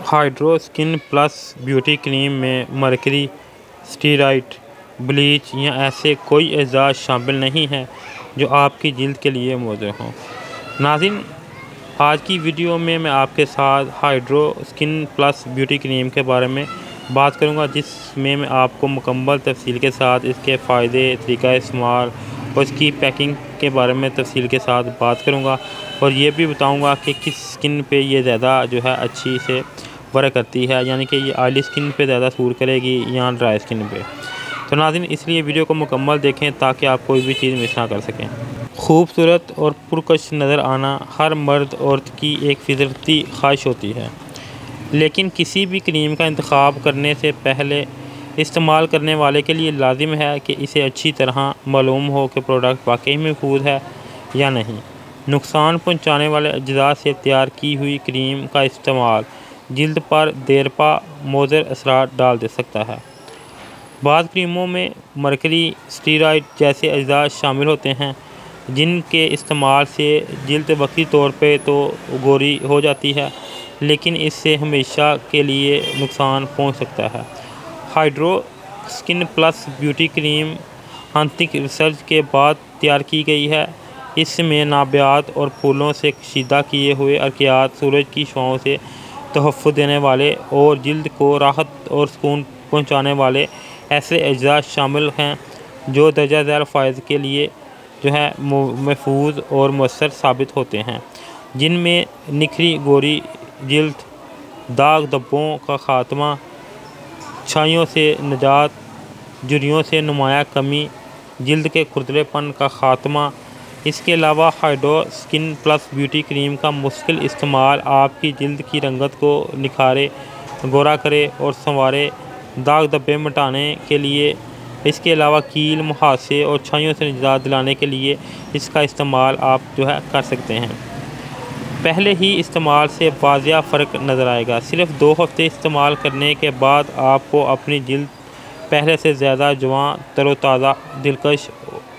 Hydro skin plus beauty cream में mercury, steroid, bleach या ऐसे कोई अज़ा शामिल नहीं है जो आपकी जिल्द के लिए मुज़र हों। नाज़रीन, आज की वीडियो में मैं आपके साथ hydro skin plus beauty cream के बारे में बात करूंगा, जिसमें मैं आपको मुकम्मल तफसील के साथ इसके फ़ायदे, तरीक़ा इस्तेमाल और इसकी पैकिंग के बारे में तफसील के साथ बात करूंगा और ये भी बताऊंगा कि किस स्किन पे ये ज़्यादा जो है अच्छी से वर्क करती है, यानी कि ये ऑयली स्किन पे ज़्यादा सूट करेगी या ड्राई स्किन पे। तो नाज़रीन, इसलिए वीडियो को मुकम्मल देखें ताकि आप कोई भी चीज़ मिस ना कर सकें। खूबसूरत और पुरकश नज़र आना हर मर्द औरत की एक फितरती ख्वाहिश होती है, लेकिन किसी भी क्रीम का इंतखाब करने से पहले इस्तेमाल करने वाले के लिए लाजिम है कि इसे अच्छी तरह मालूम हो कि प्रोडक्ट वाकई महफूज है या नहीं। नुकसान पहुंचाने वाले अज्जा से तैयार की हुई क्रीम का इस्तेमाल जिल्द पर देरपा मुज़र असरात डाल दे सकता है। बाद क्रीमों में मरकरी, स्टीरॉयड जैसे अज्जा शामिल होते हैं जिनके इस्तेमाल से जिल्द वक्ती तौर पे तो गोरी हो जाती है, लेकिन इससे हमेशा के लिए नुकसान पहुंच सकता है। Hydro skin plus beauty cream आंतरिक रिसर्च के बाद तैयार की गई है। इसमें नाबात और फूलों से कशीदा किए हुए अर्कियात, सूरज की छाँव से तहफ़्फ़ुज़ देने वाले और जिल्द को राहत और सुकून पहुंचाने वाले ऐसे अज्जा शामिल हैं जो दर्जा ज़ैल फ़ायदे के लिए जो है महफूज और मौसर साबित होते हैं, जिनमें निखरी गोरी जिल्द, दाग धब्बों का ख़ात्मा, छाइयों से निजात, झुर्रियों से नुमाया कमी, जिल्द के खुरदरेपन का ख़ात्मा। इसके अलावा hydro skin plus beauty cream का मुश्किल इस्तेमाल आपकी जिल्द की रंगत को निखारे, गोरा करे और संवारे। दाग धब्बे मिटाने के लिए, इसके अलावा कील, मुहासे और छाइयों से निजात दिलाने के लिए इसका इस्तेमाल आप जो है कर सकते हैं। पहले ही इस्तेमाल से वाज़िया फ़र्क नज़र आएगा। सिर्फ 2 हफ़्ते इस्तेमाल करने के बाद आपको अपनी जिल्द पहले से ज़्यादा जवां, तरोताज़ा, दिलकश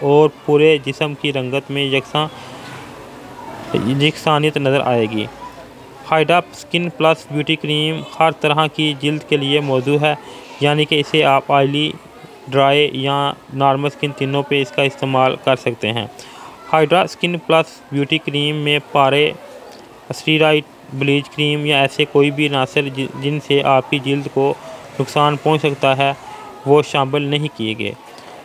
और पूरे जिस्म की रंगत में यकसानियत नज़र आएगी। Hydro skin plus beauty cream हर तरह की जिल्द के लिए मौजूद है, यानी कि इसे आप ऑयली, ड्राई या नॉर्मल स्किन तीनों पे इसका इस्तेमाल कर सकते हैं। Hydro skin plus beauty cream में पारे, स्टीरॉयड, ब्लीच क्रीम या ऐसे कोई भी नासर जिनसे आपकी जिल्द को नुकसान पहुंच सकता है वो शामिल नहीं किए गए।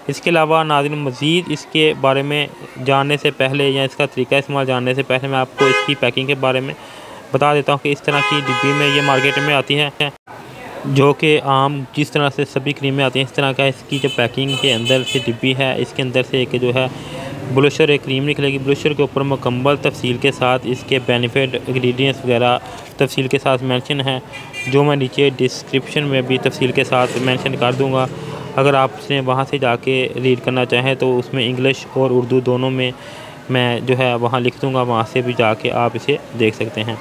इसके अलावा नाज़रीन, मज़ीद इसके बारे में जानने से पहले या इसका तरीका इस्तेमाल जानने से पहले मैं आपको इसकी पैकिंग के बारे में बता देता हूं कि इस तरह की डिब्बी में ये मार्केट में आती है, जो कि आम जिस तरह से सभी क्रीमें आती हैं इस तरह का इसकी जो पैकिंग के अंदर से डिब्बी है, इसके अंदर से एक जो है ब्लशर एक क्रीम निकलेगी। ब्लशर के ऊपर मुकम्मल तफसील के साथ इसके बेनिफिट, इंग्रेडिएंट्स वगैरह तफसील के साथ मेंशन है, जो मैं नीचे डिस्क्रिप्शन में भी तफसील के साथ मेंशन कर दूंगा। अगर आप इसे वहाँ से जाके रीड करना चाहें तो उसमें इंग्लिश और उर्दू दोनों में मैं जो है वहाँ लिख दूँगा, वहाँ से भी जाके आप इसे देख सकते हैं।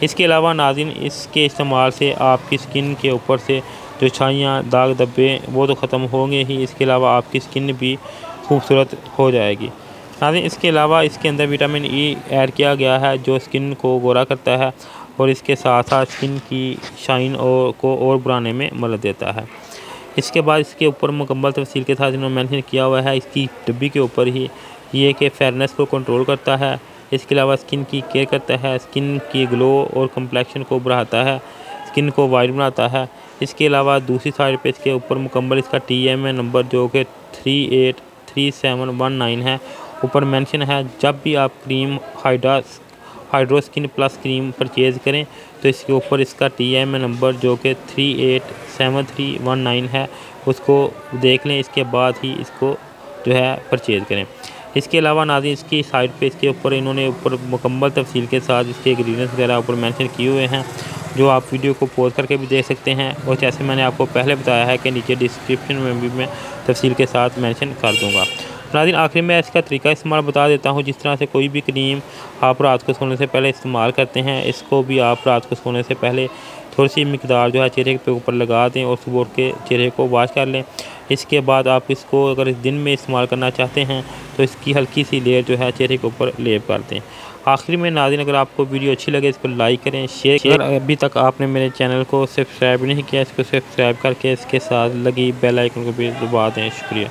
इसके अलावा नाज़रीन, इसके इस्तेमाल से आपकी स्किन के ऊपर से जो छाइयाँ, दाग धब्बे वो तो ख़त्म होंगे ही, इसके अलावा आपकी स्किन भी खूबसूरत हो जाएगी। नाज़रीन, इसके अलावा इसके अंदर विटामिन ई ऐड किया गया है जो स्किन को गोरा करता है और इसके साथ साथ स्किन की शाइन को और बढ़ाने में मदद देता है। इसके बाद इसके ऊपर मुकम्मल तफसील के साथ इन्होंने मेंशन किया हुआ है इसकी डिब्बी के ऊपर ही ये कि फेयरनेस को कंट्रोल करता है। इसके अलावा स्किन की केयर करता है, स्किन की ग्लो और कम्प्लेक्शन को बढ़ाता है, स्किन को वाइट बनाता है। इसके अलावा दूसरी साइड पे इसके ऊपर मुकम्मल इसका TMA नंबर जो कि 383719 है ऊपर मेंशन है। जब भी आप cream hydro skin plus cream purchase करें तो इसके ऊपर इसका TMA नंबर जो कि 387319 है उसको देख लें, इसके बाद ही इसको जो है परचेज़ करें। इसके अलावा नाज़रीन, इसकी साइड पे इसके ऊपर इन्होंने ऊपर मुकम्मल तफसील के साथ इसके इंग्रेडिएंट्स वगैरह ऊपर मेंशन किए हुए हैं, जो आप वीडियो को पॉज करके भी देख सकते हैं और जैसे मैंने आपको पहले बताया है कि नीचे डिस्क्रिप्शन में भी मैं तफसील के साथ मेंशन कर दूँगा। नाज़रीन, आखिर में इसका तरीका इस्तेमाल बता देता हूँ। जिस तरह से कोई भी क्रीम आप रात को सोने से पहले इस्तेमाल करते हैं, इसको भी आप रात को सोने से पहले थोड़ी सी मिकदार जो है चेहरे पे ऊपर लगा दें और सुबह उठ के चेहरे को वॉश कर लें। इसके बाद आप इसको अगर दिन में इस्तेमाल करना चाहते हैं तो इसकी हल्की सी लेयर जो है चेहरे के ऊपर लेप कर दें। आखिर में नाज़रीन, अगर आपको वीडियो अच्छी लगे इसको लाइक करें, शेयर करें। अगर अभी तक आपने मेरे चैनल को सब्सक्राइब नहीं किया इसको सब्सक्राइब करके इसके साथ लगी बेल आइकन को भी दबा दें। शुक्रिया।